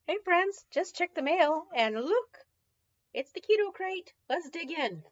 Hey friends, just checked the mail and look, it's the Keto Crate. Let's dig in.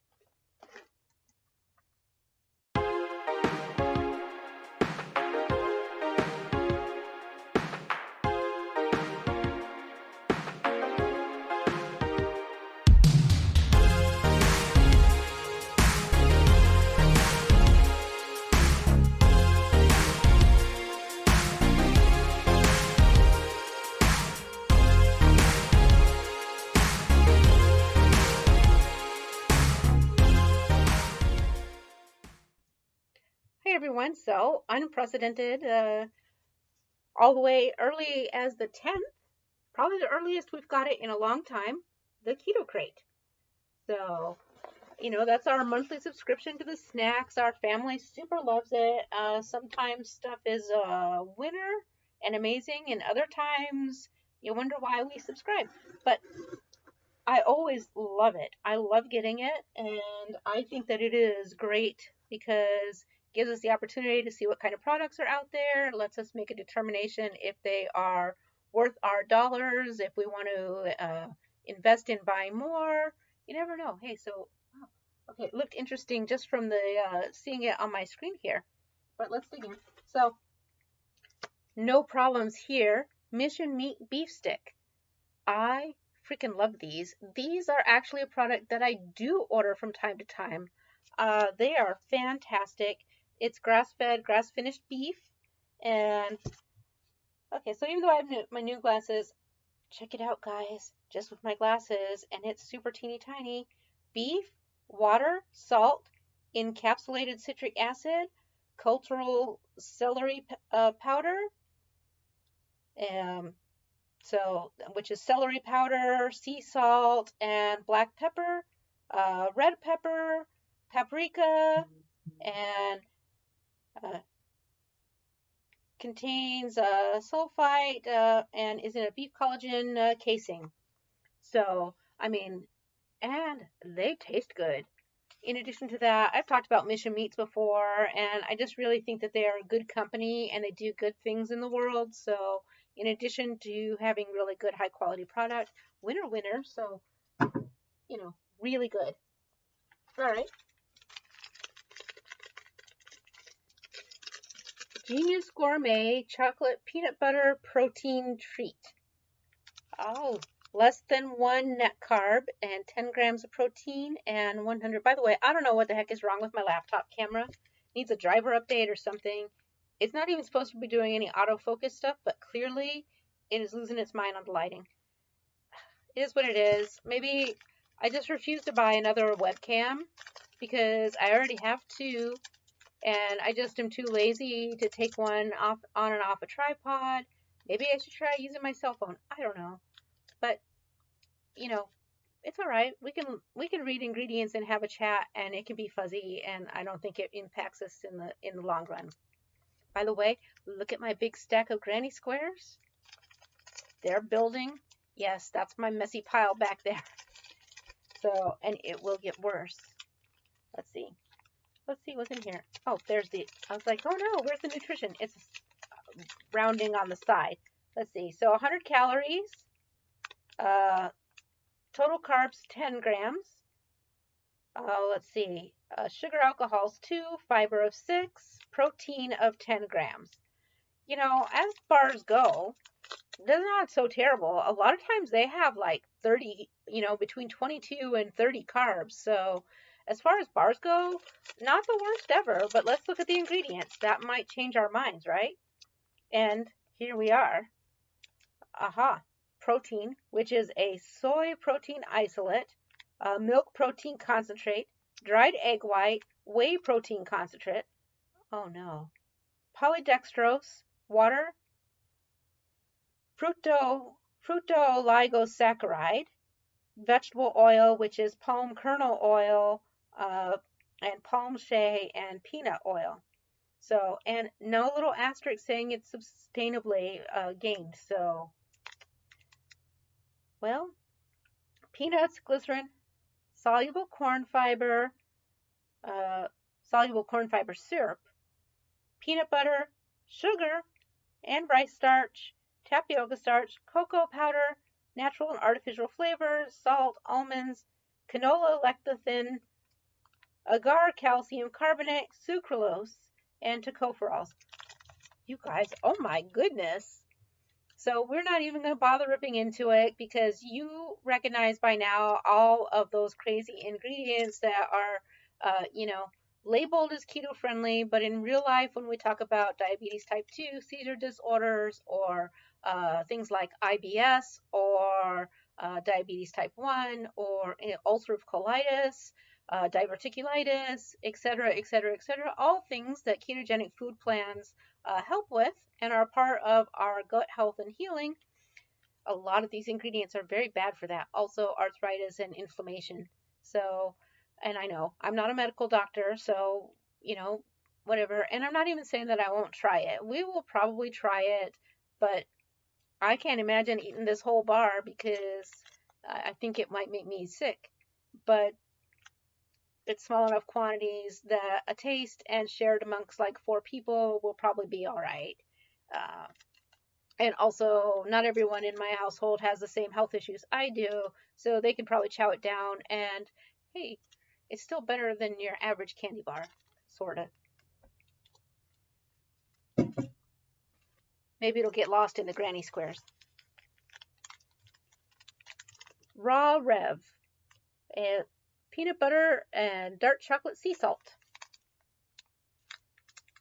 Hey everyone, so unprecedented, all the way early as the 10th, probably the earliest we've got it in a long time, the Keto Crate. So, that's our monthly subscription to the snacks. Our family super loves it. Sometimes stuff is a winner and amazing, and other times you wonder why we subscribe. But I always love it. I love getting it, and I think that it is great because it gives us the opportunity to see what kind of products are out there, lets us make a determination if they are worth our dollars, if we want to invest in buying more. You never know. Hey, so wow, okay, it looked interesting just from the seeing it on my screen here. But let's dig in. So, no problems here. Mission Meat Beef Stick. I freaking love these. These are actually a product that I do order from time to time. They are fantastic. It's grass-fed, grass-finished beef. And okay, so even though I have my new glasses, check it out, guys. Just with my glasses, and it's super teeny tiny. Beef, water, salt, encapsulated citric acid, cultural celery powder, um, so, which is celery powder, sea salt, and black pepper, red pepper, paprika, and uh, contains sulfite and is in a beef collagen casing. So, I mean, and they taste good. In addition to that, I've talked about Mission Meats before, and I just really think that they are a good company and they do good things in the world. So, in addition to having really good, high quality product, winner, winner. So, really good. All right. Genius Gourmet Chocolate Peanut Butter Protein Treat. Oh, less than one net carb and 10 grams of protein and 100. By the way, I don't know what the heck is wrong with my laptop camera. Needs a driver update or something. It's not even supposed to be doing any autofocus stuff, but clearly it is losing its mind on the lighting. It is what it is. Maybe I just refuse to buy another webcam because I already have two and I just am too lazy to take one off on and off a tripod. Maybe I should try using my cell phone. I don't know. But you know, it's all right. We can read ingredients and have a chat, and it can be fuzzy, and I don't think it impacts us in the long run. By the way, look at my big stack of granny squares. They're building. Yes, that's my messy pile back there. So, and it will get worse. Let's see. Let's see what's in here. Oh, there's the. I was like, oh no, where's the nutrition? It's rounding on the side. Let's see. So 100 calories. Uh, total carbs 10 grams. Let's see. Sugar alcohols 2, fiber of 6, protein of 10 grams. As bars go, they're not so terrible. A lot of times they have like 30, between 22 and 30 carbs. So as far as bars go, not the worst ever, but let's look at the ingredients. That might change our minds, right? And here we are. Aha. Protein, which is a soy protein isolate, milk protein concentrate, dried egg white, whey protein concentrate. Oh no. Polydextrose, water, fructooligosaccharide, vegetable oil, which is palm kernel oil, and palm shea and peanut oil. So, and no little asterisk saying it's sustainably gained. So, well, peanuts, glycerin, soluble corn fiber, uh, soluble corn fiber syrup, peanut butter, sugar, and rice starch, tapioca starch, cocoa powder, natural and artificial flavors, salt, almonds, canola lecithin, agar calcium carbonate, sucralose, and tocopherols. You guys, oh my goodness. So we're not even going to bother ripping into it because you recognize by now all of those crazy ingredients that are, labeled as keto friendly, but in real life, when we talk about diabetes type 2, seizure disorders, or things like IBS, or diabetes type 1, or ulcerative colitis, diverticulitis, etc., etc., etc., all things that ketogenic food plans help with and are part of our gut health and healing. A lot of these ingredients are very bad for that. Also, arthritis and inflammation. So, and I know I'm not a medical doctor, so, whatever. And I'm not even saying that I won't try it. We will probably try it, but I can't imagine eating this whole bar because I think it might make me sick. But it's small enough quantities that a taste and shared amongst like 4 people will probably be all right. And also, not everyone in my household has the same health issues I do, so they can probably chow it down. And hey, it's still better than your average candy bar, sort of. Maybe it'll get lost in the granny squares. Raw Rev, and peanut butter and dark chocolate sea salt.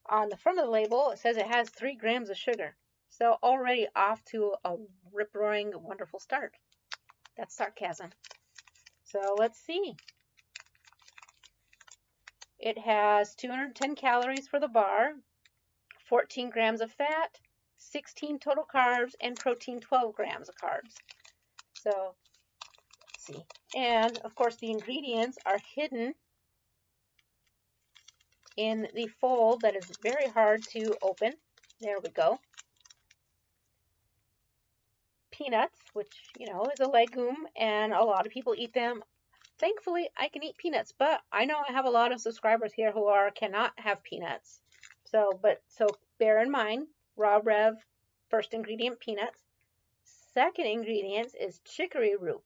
On the front of the label, it says it has 3 grams of sugar. So already off to a rip-roaring wonderful start. That's sarcasm. So let's see. It has 210 calories for the bar, 14 grams of fat, 16 total carbs, and protein 12 grams of carbs. So let's see. And of course the ingredients are hidden in the fold that is very hard to open. There we go. Peanuts, which, is a legume, and a lot of people eat them. Thankfully, I can eat peanuts, but I know I have a lot of subscribers here who cannot have peanuts. So bear in mind, Raw Rev, first ingredient, peanuts. Second ingredient is chicory root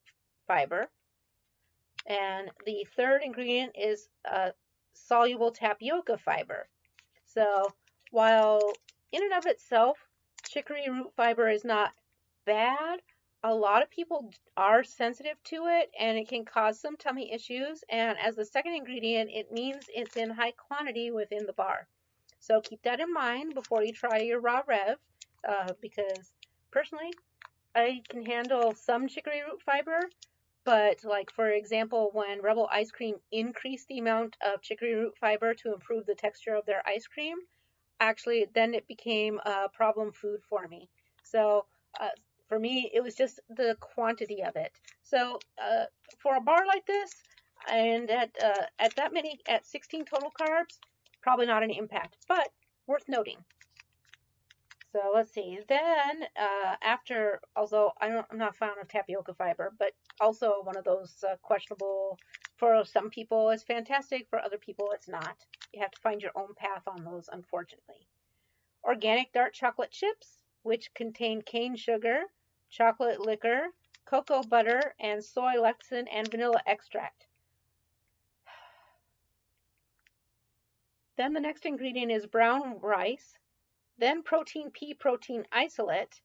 fiber. And the third ingredient is soluble tapioca fiber. So while in and of itself, chicory root fiber is not bad, a lot of people are sensitive to it and it can cause some tummy issues. And as the second ingredient, it means it's in high quantity within the bar. So keep that in mind before you try your Raw Rev, because personally, I can handle some chicory root fiber, but like, for example, when Rebel Ice Cream increased the amount of chicory root fiber to improve the texture of their ice cream, actually then it became a problem food for me. So for me, it was just the quantity of it. So for a bar like this, and at that many, at 16 total carbs, probably not an impact, but worth noting. So let's see. Then after, although I'm not a fan of tapioca fiber, but also one of those questionable. For some people, it's fantastic. For other people, it's not. You have to find your own path on those, unfortunately. Organic dark chocolate chips, which contain cane sugar, chocolate liquor, cocoa butter, and soy lecithin and vanilla extract. Then the next ingredient is brown rice, then protein pea protein isolate,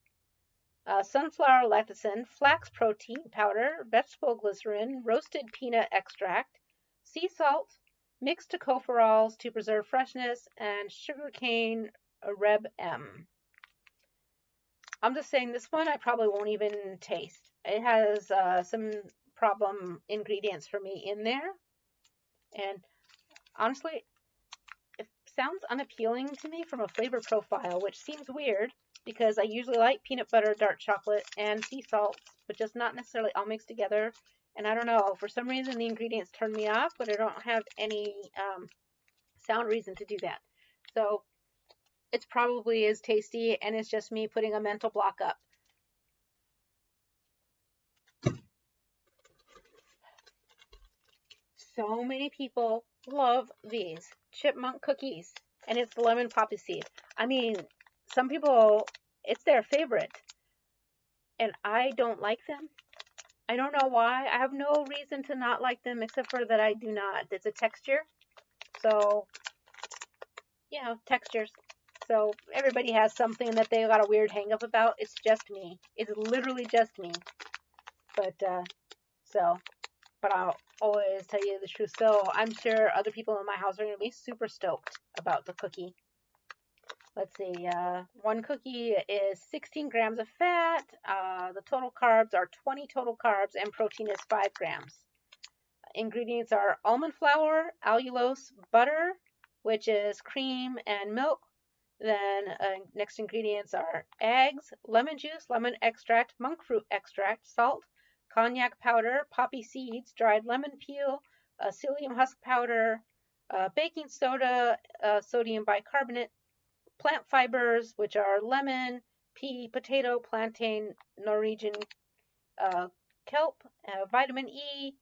sunflower lecithin, flax protein powder, vegetable glycerin, roasted peanut extract, sea salt, mixed tocopherols to preserve freshness, and sugarcane Reb M. I'm just saying this one I probably won't even taste. It has some problem ingredients for me in there. And honestly, it sounds unappealing to me from a flavor profile, which seems weird because I usually like peanut butter, dark chocolate, and sea salt, but just not necessarily all mixed together. And I don't know, for some reason the ingredients turn me off, but I don't have any sound reason to do that. So it probably is tasty, and it's just me putting a mental block up. So many people love these chipmunk cookies, and it's lemon poppy seed. I mean, some people, it's their favorite. and I don't like them. I don't know why. I have no reason to not like them except for that I do not. It's a texture. So, textures. So everybody has something that they got a weird hang up about. It's just me. It's literally just me. But but I'll always tell you the truth. So I'm sure other people in my house are going to be super stoked about the cookie. Let's see. One cookie is 16 grams of fat. The total carbs are 20 total carbs, and protein is 5 grams. Ingredients are almond flour, allulose, butter, which is cream and milk. Then next ingredients are eggs, lemon juice, lemon extract, monk fruit extract, salt, cognac powder, poppy seeds, dried lemon peel, psyllium husk powder, baking soda, sodium bicarbonate, plant fibers, which are lemon, pea, potato, plantain, Norwegian kelp, vitamin E,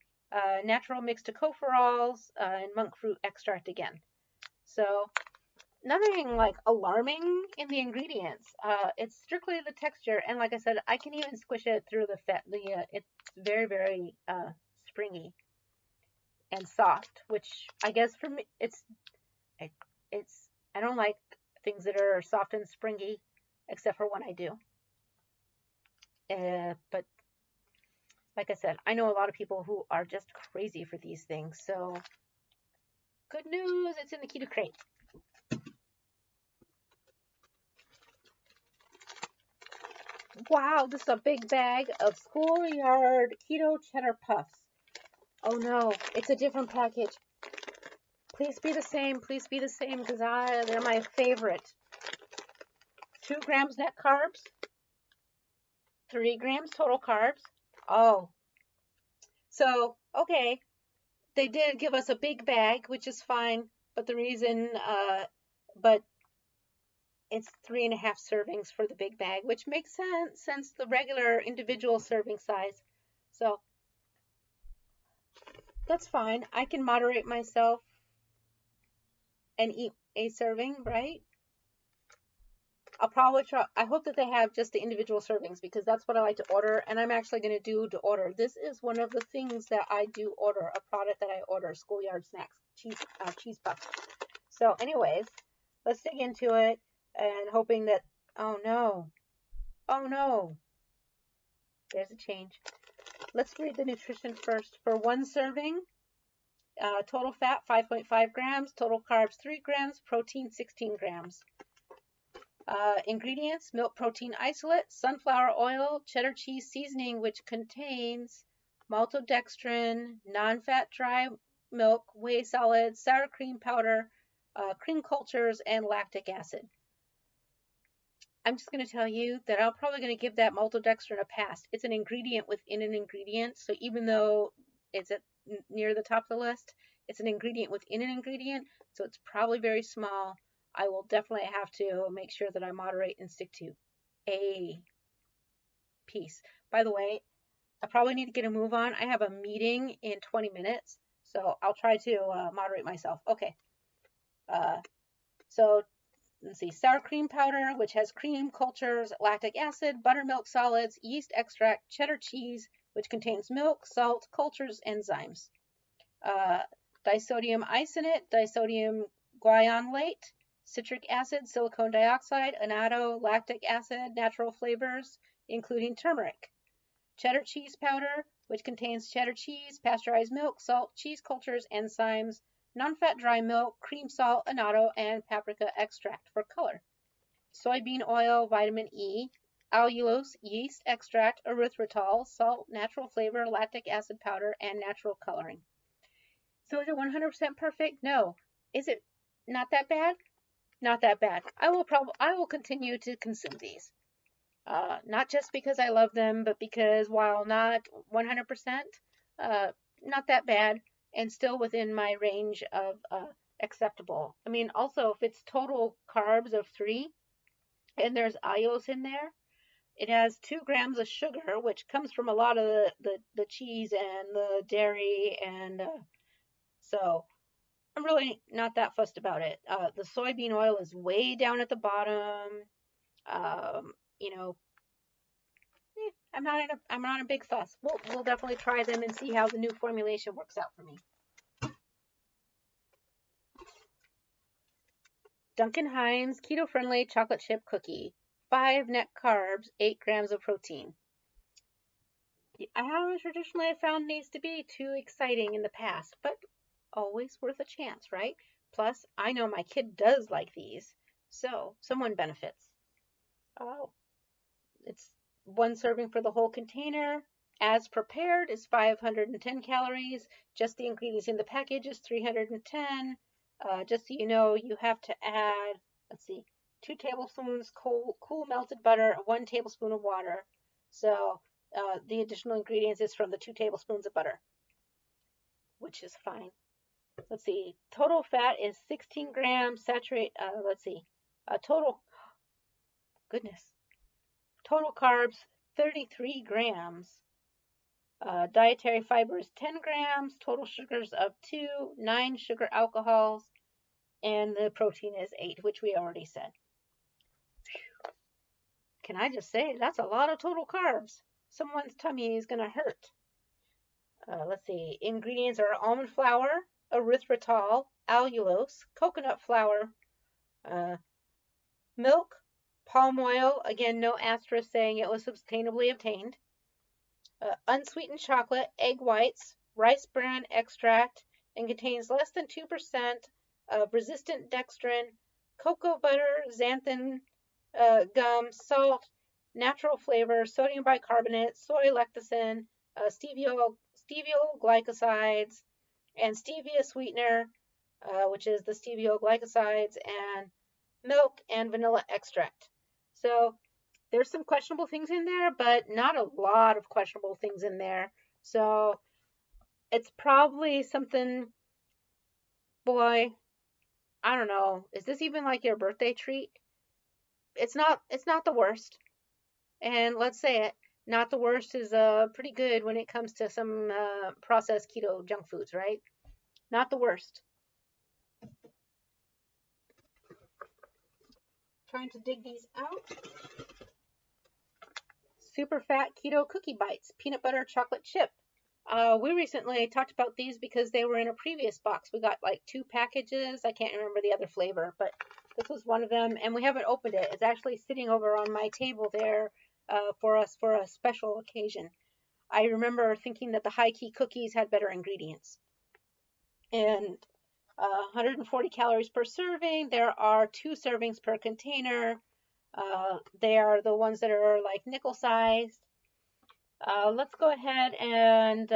natural mixed tocopherols, and monk fruit extract again. So nothing like alarming in the ingredients. It's strictly the texture, and like I said, I can even squish it through the fat. It's very, very springy and soft, which I guess for me, I don't like things that are soft and springy, except for when I do. But like I said, I know a lot of people who are just crazy for these things. So good news, it's in the Keto crate. Wow, this is a big bag of Schoolyard Keto Cheddar Puffs. Oh no, it's a different package. Please be the same, because they're my favorite. 2 grams net carbs, 3 grams total carbs. Oh, so, okay, they did give us a big bag, which is fine, but but it's 3.5 servings for the big bag, which makes sense since the regular individual serving size. So that's fine. I can moderate myself and eat a serving, right? I'll probably try. I hope that they have just the individual servings because that's what I like to order, and I'm actually going to do to order. This is one of the things that I do order, a product that I order, Schoolyard Snacks, cheese puffs. So anyways, let's dig into it and hoping that, oh no, there's a change. Let's read the nutrition first. For 1 serving, total fat 5.5 grams, total carbs 3 grams, protein 16 grams. Ingredients: milk protein isolate, sunflower oil, cheddar cheese seasoning, which contains maltodextrin, non-fat dry milk, whey solids, sour cream powder, cream cultures, and lactic acid. I'm just going to tell you that I'm probably going to give that maltodextrin a pass. It's an ingredient within an ingredient, so even though it's near the top of the list, it's an ingredient within an ingredient, so it's probably very small. I will definitely have to make sure that I moderate and stick to a piece. By the way, I probably need to get a move on. I have a meeting in 20 minutes, so I'll try to moderate myself. Okay. So let's see. Sour cream powder, which has cream cultures, lactic acid, buttermilk solids, yeast extract, cheddar cheese, which contains milk, salt, cultures, enzymes. Disodium isonate, disodium guanylate, citric acid, silicon dioxide, annatto, lactic acid, natural flavors, including turmeric. Cheddar cheese powder, which contains cheddar cheese, pasteurized milk, salt, cheese cultures, enzymes, non-fat dry milk, cream salt, annatto, and paprika extract for color. Soybean oil, vitamin E, allulose, yeast extract, erythritol, salt, natural flavor, lactic acid powder, and natural coloring. So is it 100% perfect? No. Is it not that bad? Not that bad. I will continue to consume these. Not just because I love them, but because while not 100%, not that bad, and still within my range of acceptable. I mean, also if it's total carbs of 3, and there's ios in there, it has 2 grams of sugar, which comes from a lot of the cheese and the dairy, and so I'm really not that fussed about it. The soybean oil is way down at the bottom. You know, I'm not a big fuss. We'll definitely try them and see how the new formulation works out for me. Duncan Hines keto-friendly chocolate chip cookie. 5 net carbs, 8 grams of protein. I haven't traditionally found these to be too exciting in the past, but always worth a chance, right? Plus, I know my kid does like these, so someone benefits. Oh, it's 1 serving for the whole container. As prepared is 510 calories. Just the ingredients in the package is 310. Just so you know, you have to add, let's see, 2 tablespoons cool melted butter, 1 tablespoon of water. So the additional ingredients is from the 2 tablespoons of butter, which is fine. Let's see, total fat is 16 grams, saturate, let's see, total carbs, 33 grams. Dietary fiber is 10 grams, total sugars of 2, 9 sugar alcohols, and the protein is 8, which we already said. Can I just say, that's a lot of total carbs. Someone's tummy is going to hurt. Let's see, ingredients are almond flour, erythritol, allulose, coconut flour, milk, palm oil, again, no asterisk saying it was sustainably obtained, unsweetened chocolate, egg whites, rice bran extract, and contains less than 2% of resistant dextrin, cocoa butter, xanthan gum, salt, natural flavor, sodium bicarbonate, soy lecithin, stevia glycosides, and stevia sweetener, which is the stevia glycosides, and milk and vanilla extract. So there's some questionable things in there, but not a lot of questionable things in there. So it's probably something, boy, I don't know. Is this even like your birthday treat? It's not the worst. And let's say it, not the worst is pretty good when it comes to some processed keto junk foods, right? Not the worst. Trying to dig these out. Super fat keto cookie bites, peanut butter chocolate chip. We recently talked about these because they were in a previous box. We got like 2 packages. I can't remember the other flavor, but this was one of them, and we haven't opened it. It's actually sitting over on my table there for us for a special occasion. I remember thinking that the high key cookies had better ingredients. And 140 calories per serving. There are 2 servings per container. They are the ones that are like nickel sized. Let's go ahead and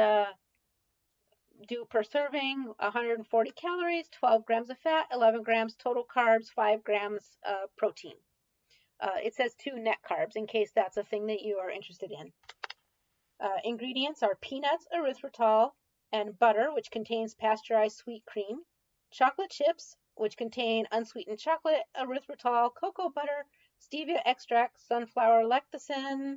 do per serving 140 calories, 12 grams of fat, 11 grams total carbs, 5 grams protein. It says 2 net carbs in case that's a thing that you are interested in. Ingredients are peanuts, erythritol, and butter, which contains pasteurized sweet cream, chocolate chips, which contain unsweetened chocolate, erythritol, cocoa butter, stevia extract, sunflower lecithin,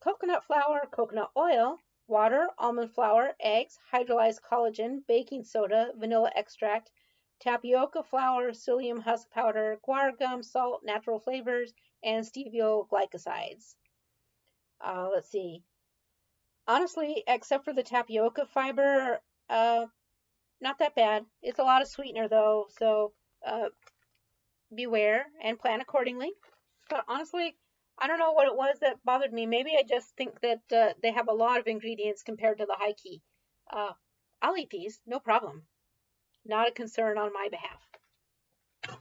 coconut flour, coconut oil, water, almond flour, eggs, hydrolyzed collagen, baking soda, vanilla extract, tapioca flour, psyllium husk powder, guar gum, salt, natural flavors, and stevia glycosides. Let's see. Honestly, except for the tapioca fiber, not that bad. It's a lot of sweetener though, so beware and plan accordingly. But honestly, I don't know what it was that bothered me. Maybe I just think that they have a lot of ingredients compared to the high key. I'll eat these, no problem. Not a concern on my behalf.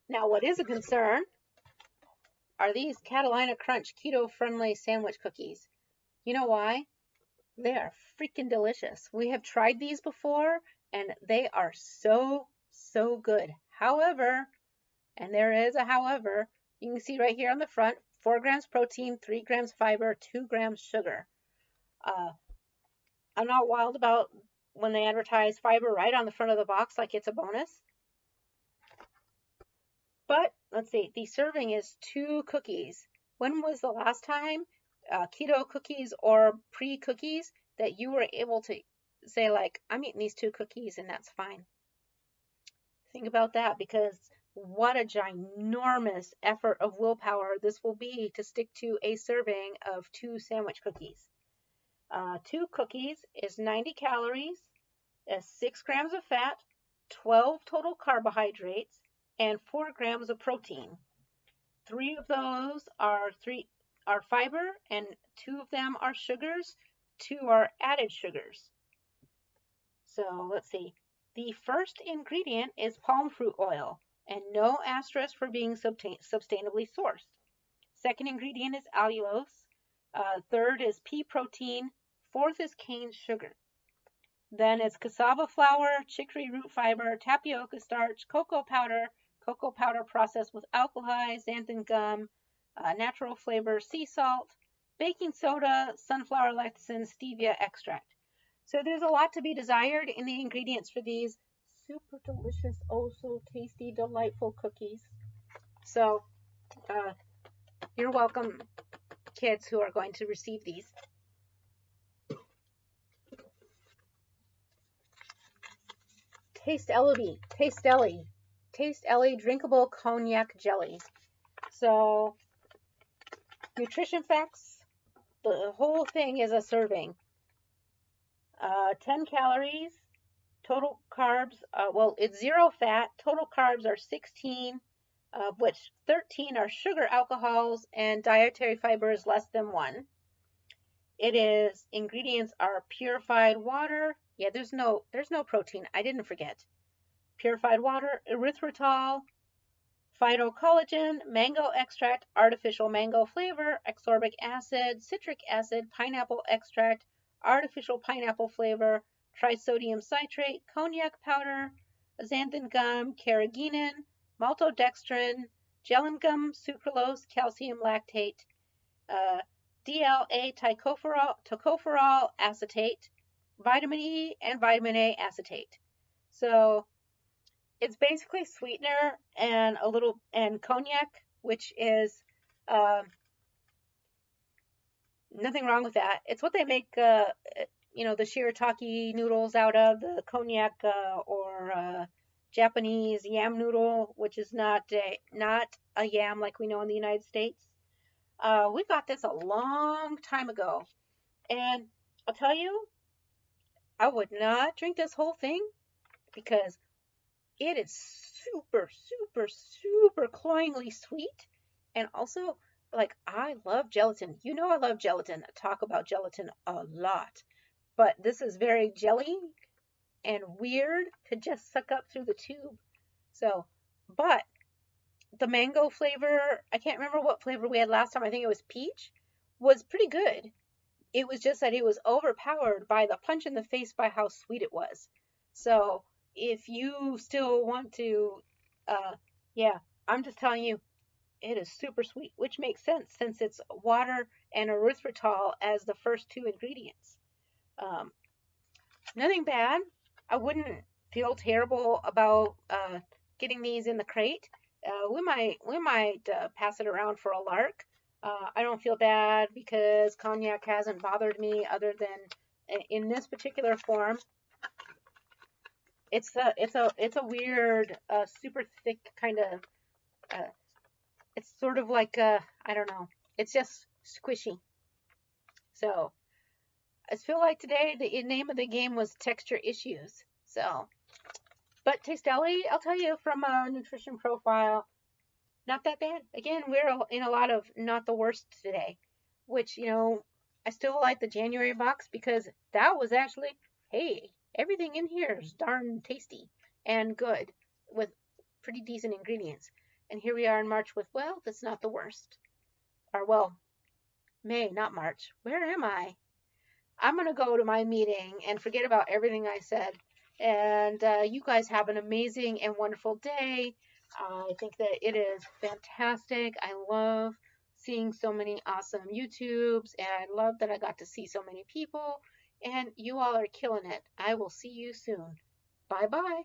Now, what is a concern are these Catalina Crunch keto-friendly sandwich cookies. You know why? They are freaking delicious. We have tried these before, and they are so good. However, and there is a however, you can see right here on the front, 4 grams protein, 3 grams fiber, 2 grams sugar. I'm not wild about when they advertise fiber right on the front of the box like it's a bonus. But let's see, the serving is 2 cookies. When was the last time keto cookies or pre-cookies that you were able to say like, I'm eating these 2 cookies and that's fine? Think about that, because what a ginormous effort of willpower this will be to stick to a serving of 2 sandwich cookies. 2 cookies is 90 calories, 6 grams of fat, 12 total carbohydrates, and 4 grams of protein. 3 of those are fiber, and 2 of them are sugars. 2 are added sugars. So let's see. The first ingredient is palm fruit oil, and no asterisk for being sustainably sourced. Second ingredient is allulose. Third is pea protein. Fourth is cane sugar. Then it's cassava flour, chicory root fiber, tapioca starch, cocoa powder processed with alkali, xanthan gum, natural flavor, sea salt, baking soda, sunflower lecithin, stevia extract. So there's a lot to be desired in the ingredients for these super delicious, oh so tasty, delightful cookies. So you're welcome, kids who are going to receive these. Taste Ellie drinkable cognac jelly. So nutrition facts, the whole thing is a serving. 10 calories, total carbs, it's 0 fat, total carbs are 16, of which 13 are sugar alcohols, and dietary fiber is less than 1. Ingredients are purified water. Yeah, there's no protein. I didn't forget. Purified water, erythritol, phytocollagen, mango extract, artificial mango flavor, ascorbic acid, citric acid, pineapple extract, artificial pineapple flavor, trisodium citrate, cognac powder, xanthan gum, carrageenan, maltodextrin, gellan gum, sucralose, calcium lactate, DLA tocopherol acetate, vitamin E, and vitamin A acetate. So it's basically sweetener and cognac, which is nothing wrong with that. It's what they make the shirataki noodles out of, the cognac or Japanese yam noodle, which is not a yam like we know in the United States. We got this a long time ago, and I'll tell you, I would not drink this whole thing because it is super, super, super cloyingly sweet. And also, like, I love gelatin. You know I love gelatin. I talk about gelatin a lot. But this is very jelly and weird to just suck up through the tube. So, but the mango flavor, I can't remember what flavor we had last time. I think it was peach, was pretty good. It was just that it was overpowered by the punch in the face by how sweet it was. So, if you still want to, I'm just telling you, it is super sweet, which makes sense since it's water and erythritol as the first 2 ingredients. Nothing bad. I wouldn't feel terrible about getting these in the crate. We might pass it around for a lark. I don't feel bad because cognac hasn't bothered me other than in this particular form. It's a weird, super thick kind of, it's sort of like, I don't know, it's just squishy. So, I feel like today the name of the game was texture issues. So, but Taste Deli, I'll tell you from a nutrition profile, not that bad. Again, we're in a lot of not the worst today, which, I still like the January box because that was actually, hey, everything in here is darn tasty and good with pretty decent ingredients. And here we are in March with, well, that's not the worst. Or, well, May, not March. Where am I? I'm going to go to my meeting and forget about everything I said. And you guys have an amazing and wonderful day. I think that it is fantastic. I love seeing so many awesome YouTubes, and I love that I got to see so many people. And you all are killing it. I will see you soon. Bye-bye.